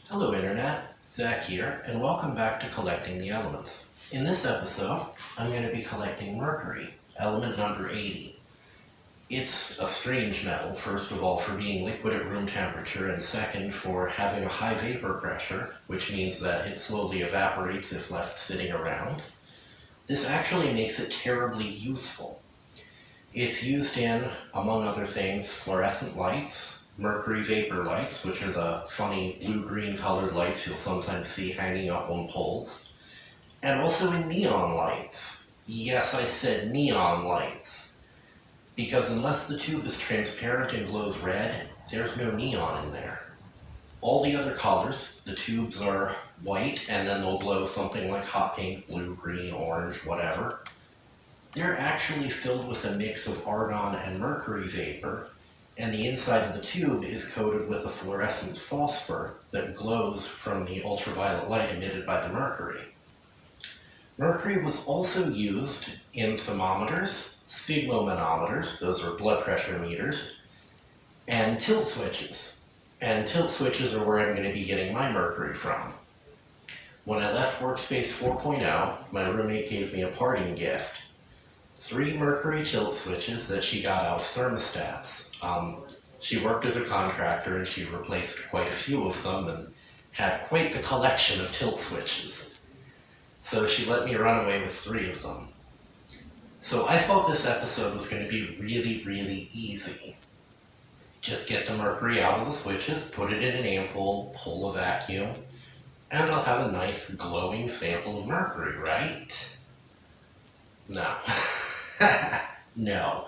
Hello Internet, Zach here, and welcome back to Collecting the Elements. In this episode, I'm going to be collecting mercury, element number 80. It's a strange metal, first of all, for being liquid at room temperature, and second, for having a high vapor pressure, which means that it slowly evaporates if left sitting around. This actually makes it terribly useful. It's used in, among other things, fluorescent lights, mercury vapor lights, which are the funny blue-green colored lights you'll sometimes see hanging up on poles, and also in neon lights. Yes, I said neon lights, because unless the tube is transparent and glows red, there's no neon in there. All the other colors, the tubes are white, and then they'll glow something like hot pink, blue, green, orange, whatever. They're actually filled with a mix of argon and mercury vapor, and the inside of the tube is coated with a fluorescent phosphor that glows from the ultraviolet light emitted by the mercury. Mercury was also used in thermometers, sphygmomanometers, those are blood pressure meters, and tilt switches. And tilt switches are where I'm going to be getting my mercury from. When I left Workspace 4.0, my roommate gave me a parting gift. 3 mercury tilt switches that she got out of thermostats. She worked as a contractor and she replaced quite a few of them and had quite the collection of tilt switches. So she let me run away with 3 of them. So I thought this episode was going to be really, really easy. Just get the mercury out of the switches, put it in an ampoule, pull a vacuum, and I'll have a nice glowing sample of mercury, right? No. No.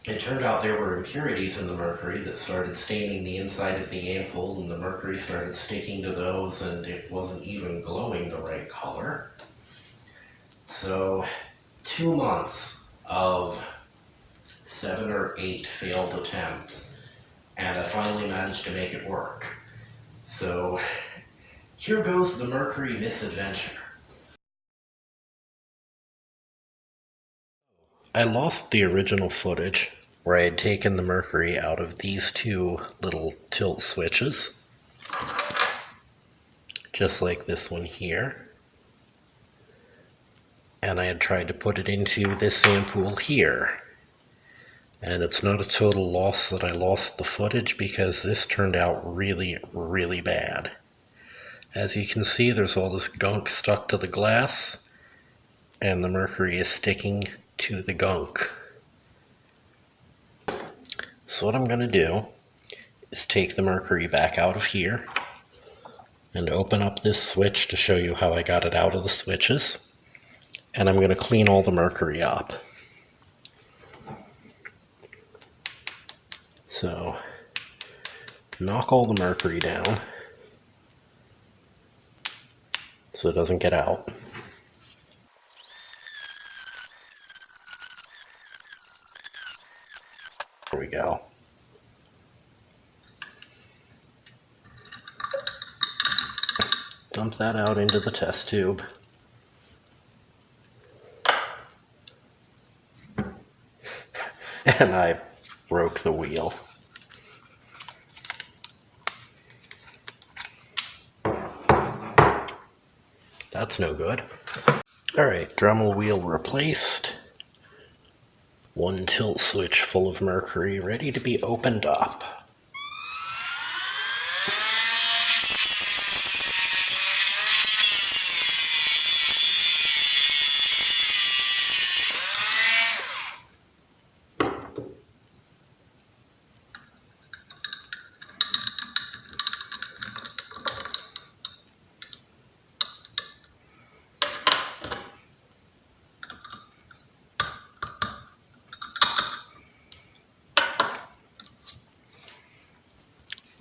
It turned out there were impurities in the mercury that started staining the inside of the ampoule, and the mercury started sticking to those, and it wasn't even glowing the right color. So, 2 months of 7 or 8 failed attempts, and I finally managed to make it work. So, here goes the mercury misadventure. I lost the original footage where I had taken the mercury out of these 2 little tilt switches, just like this one here, and I had tried to put it into this ampoule here. And it's not a total loss that I lost the footage, because this turned out really, really bad. As you can see, there's all this gunk stuck to the glass, and the mercury is sticking to the gunk. So what I'm going to do is take the mercury back out of here and open up this switch to show you how I got it out of the switches, and I'm going to clean all the mercury up. So knock all the mercury down so it doesn't get out. There we go. Dump that out into the test tube. And I broke the wheel. That's no good. Alright, Dremel wheel replaced. 1 tilt switch full of mercury ready to be opened up.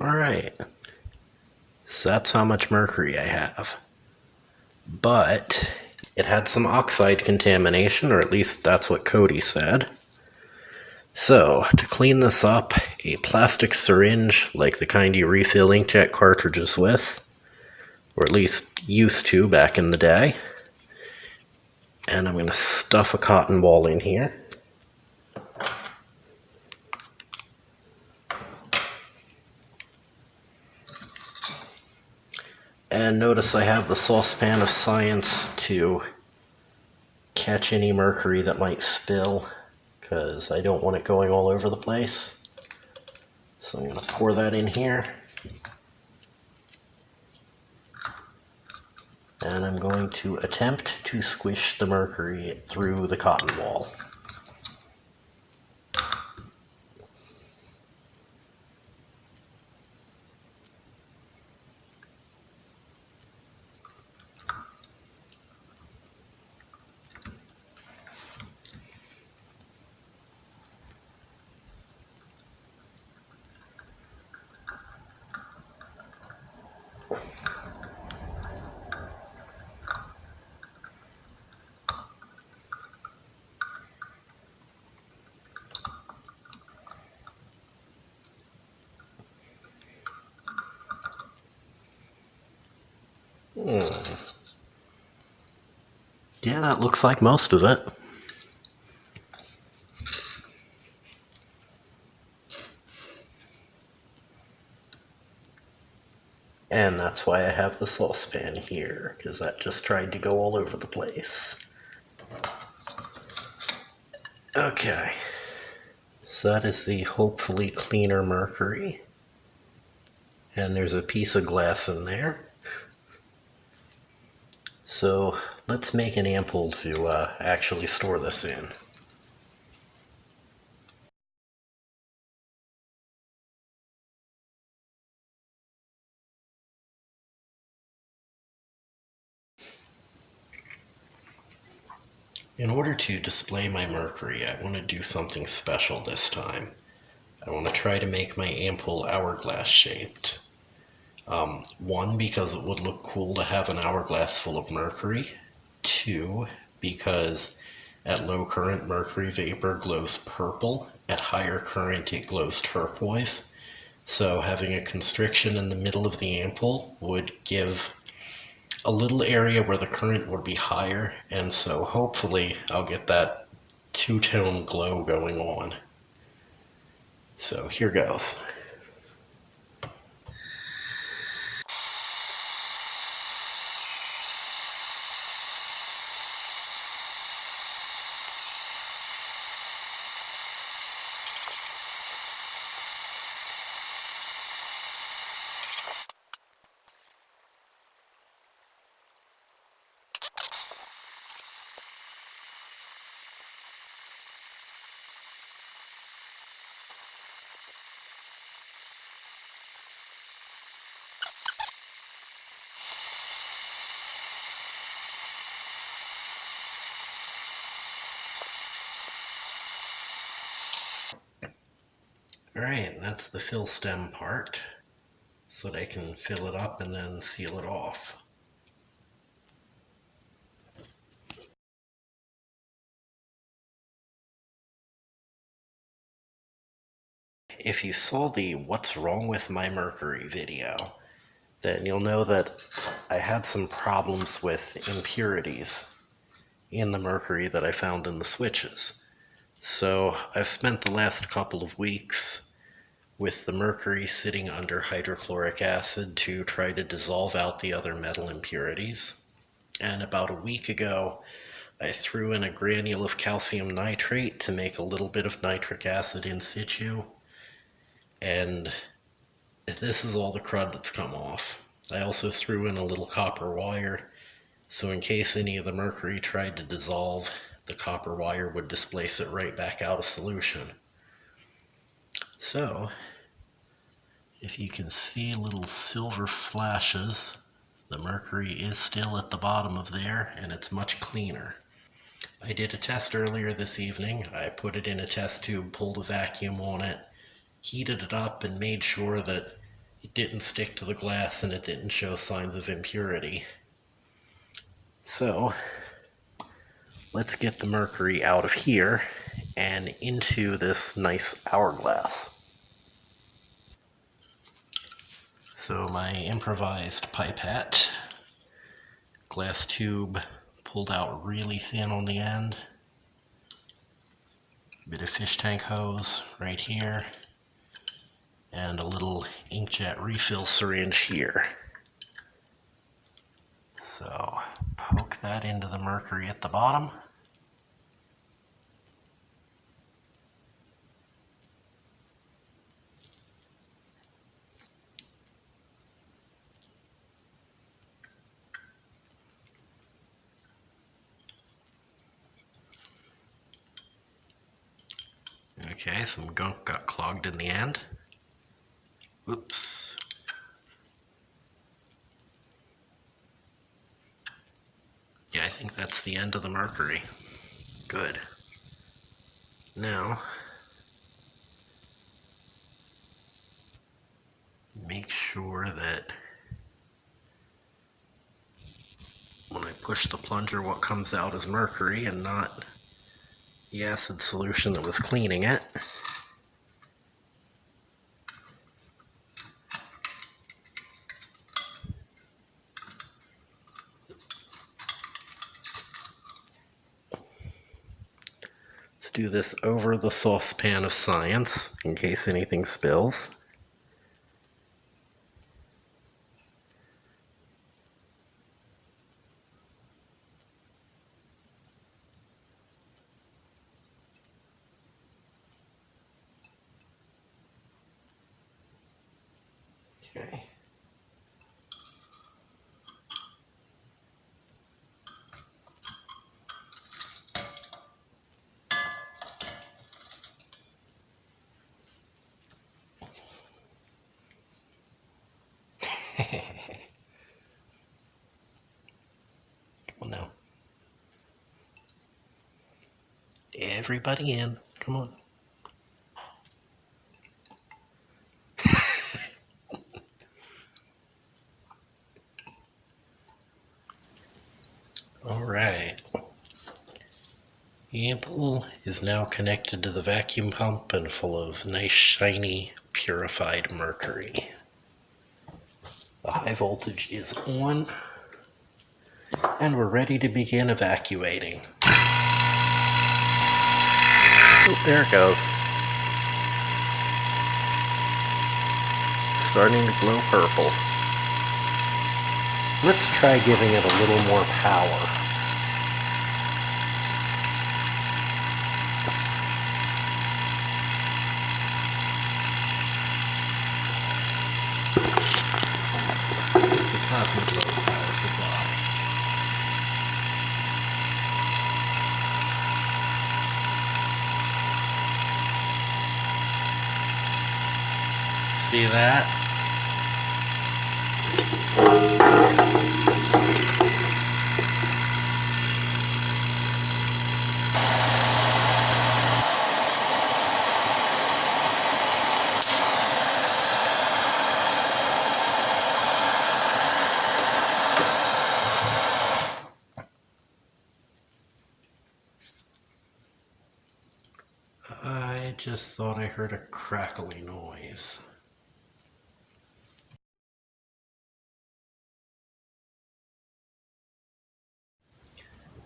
Alright, so that's how much mercury I have. But it had some oxide contamination, or at least that's what Cody said. So, to clean this up, a plastic syringe, like the kind you refill inkjet cartridges with, or at least used to back in the day. And I'm going to stuff a cotton ball in here. And notice I have the saucepan of science to catch any mercury that might spill, because I don't want it going all over the place. So I'm going to pour that in here. And I'm going to attempt to squish the mercury through the cotton ball. Yeah, that looks like most of it. And that's why I have the saucepan here, because that just tried to go all over the place. Okay, so that is the hopefully cleaner mercury. And there's a piece of glass in there. So let's make an ampoule to actually store this in. In order to display my mercury, I want to do something special this time. I want to try to make my ampoule hourglass shaped. One, because it would look cool to have an hourglass full of mercury. Two, because at low current, mercury vapor glows purple. At higher current, it glows turquoise. So having a constriction in the middle of the ampoule would give a little area where the current would be higher, and so hopefully I'll get that two-tone glow going on. So here goes. Alright, that's the fill stem part, so that I can fill it up and then seal it off. If you saw the What's Wrong with My Mercury video, then you'll know that I had some problems with impurities in the mercury that I found in the switches. So I've spent the last couple of weeks with the mercury sitting under hydrochloric acid to try to dissolve out the other metal impurities. And about a week ago, I threw in a granule of calcium nitrate to make a little bit of nitric acid in situ. And this is all the crud that's come off. I also threw in a little copper wire, so in case any of the mercury tried to dissolve, the copper wire would displace it right back out of solution. So, if you can see little silver flashes, the mercury is still at the bottom of there, and it's much cleaner. I did a test earlier this evening. I put it in a test tube, pulled a vacuum on it, heated it up, and made sure that it didn't stick to the glass and it didn't show signs of impurity. So, let's get the mercury out of here and into this nice hourglass. So my improvised pipette glass tube pulled out really thin on the end. A bit of fish tank hose right here. And a little inkjet refill syringe here. So poke that into the mercury at the bottom. Okay, some gunk got clogged in the end. Oops. Yeah, I think that's the end of the mercury. Good. Now, make sure that when I push the plunger, what comes out is mercury and not the acid solution that was cleaning it. Let's do this over the saucepan of science in case anything spills. Okay. Come on now. Everybody in. Come on. Alright. The ampoule is now connected to the vacuum pump and full of nice, shiny, purified mercury. The high voltage is on, and we're ready to begin evacuating. Oh, there it goes. Starting to glow purple. Let's try giving it a little more power. The cosmic low power supply. See that? I just thought I heard a crackly noise.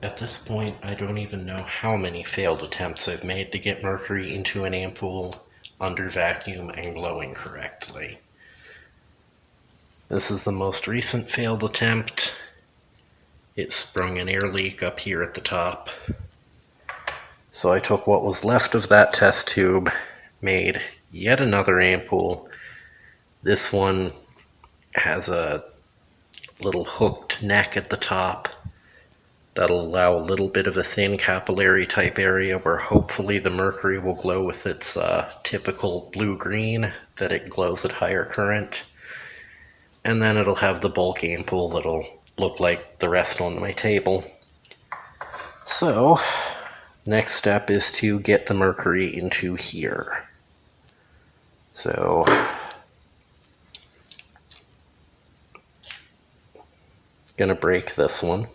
At this point, I don't even know how many failed attempts I've made to get mercury into an ampoule under vacuum and glowing correctly. This is the most recent failed attempt. It sprung an air leak up here at the top. So I took what was left of that test tube, made yet another ampoule. This one has a little hooked neck at the top that'll allow a little bit of a thin capillary type area where hopefully the mercury will glow with its typical blue-green, that it glows at higher current. And then it'll have the bulk ampoule that'll look like the rest on my table. So, next step is to get the mercury into here. So, gonna break this one.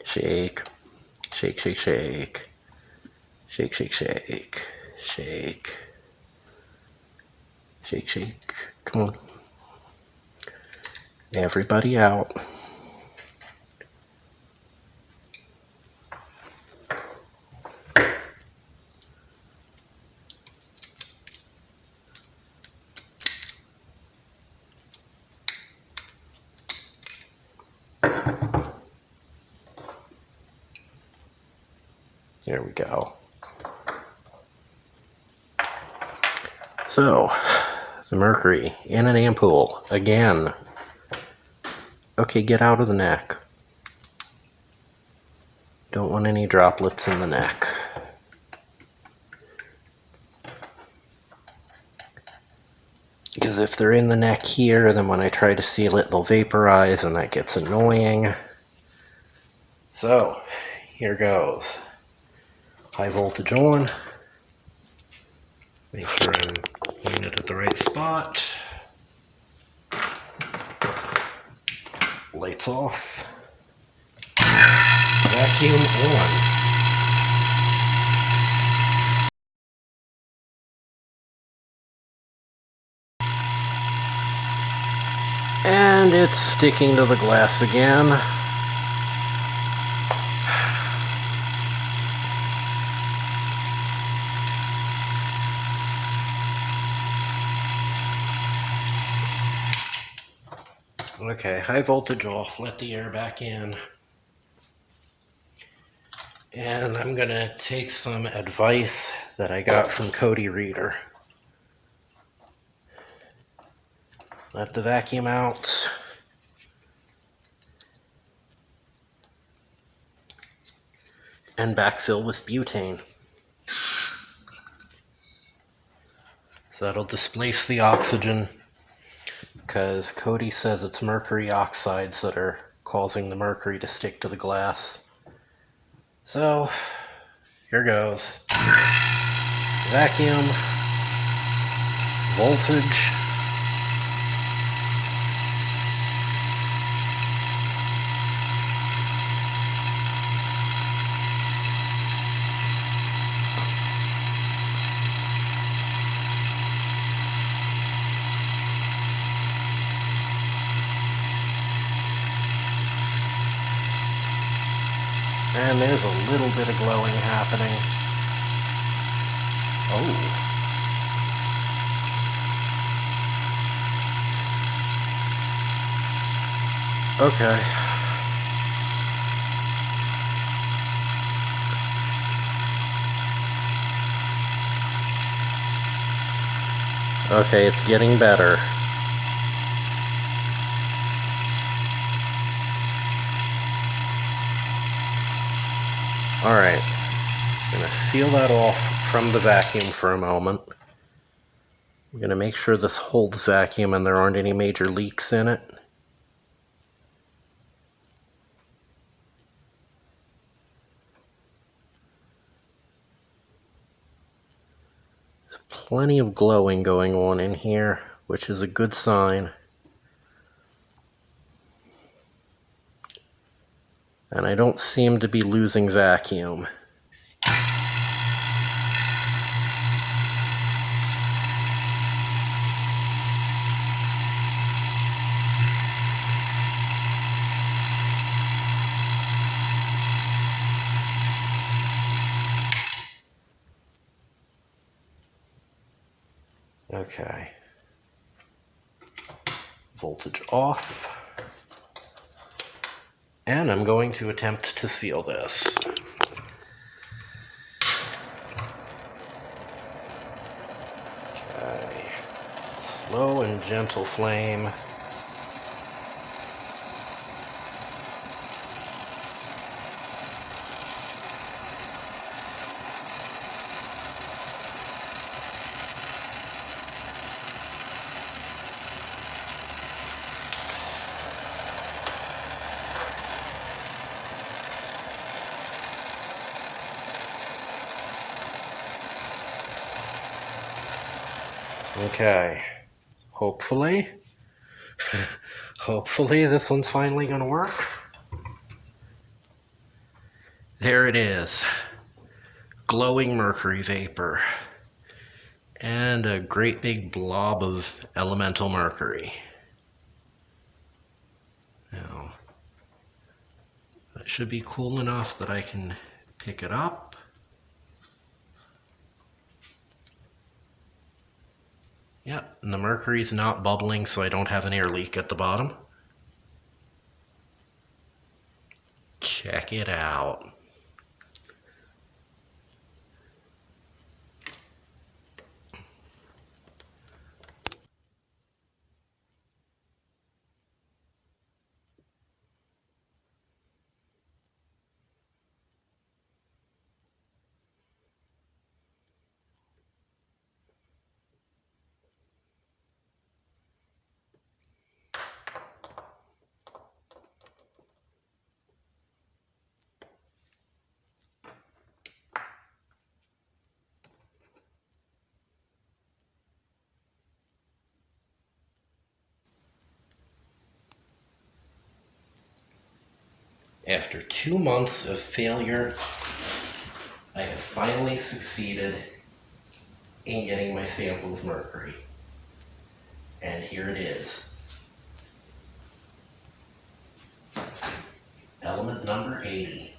Shake, shake, shake, shake. Shake, shake, shake. Shake. Shake, shake. Come on. Everybody out. There we go. So, the mercury in an ampoule again. Okay, get out of the neck. Don't want any droplets in the neck. Because if they're in the neck here, then when I try to seal it, they'll vaporize, and that gets annoying. So, here goes. High voltage on. Make sure I'm putting it at the right spot. Lights off. Vacuum on. And it's sticking to the glass again. Okay, high voltage off, let the air back in. And I'm gonna take some advice that I got from Cody Reader. Let the vacuum out. And backfill with butane. So that'll displace the oxygen, because Cody says it's mercury oxides that are causing the mercury to stick to the glass. So, here goes. Vacuum, voltage, and there's a little bit of glowing happening. Oh. Okay. Okay, it's getting better. Alright. I'm going to seal that off from the vacuum for a moment. I'm going to make sure this holds vacuum and there aren't any major leaks in it. There's plenty of glowing going on in here, which is a good sign. And I don't seem to be losing vacuum. Okay. Voltage off. And I'm going to attempt to seal this. Okay. Slow and gentle flame. Okay, hopefully this one's finally gonna work. There it is. glowing mercury vapor and a great big blob of elemental mercury. Now, that should be cool enough that I can pick it up. Yep, and the mercury's not bubbling, so I don't have an air leak at the bottom. Check it out. After 2 months of failure, I have finally succeeded in getting my sample of mercury. And here it is. Element number 80.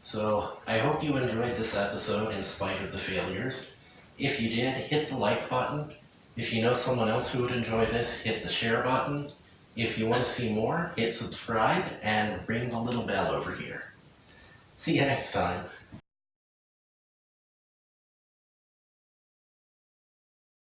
So I hope you enjoyed this episode in spite of the failures. If you did, hit the like button. If you know someone else who would enjoy this, hit the share button. If you want to see more, hit subscribe and ring the little bell over here. See you next time.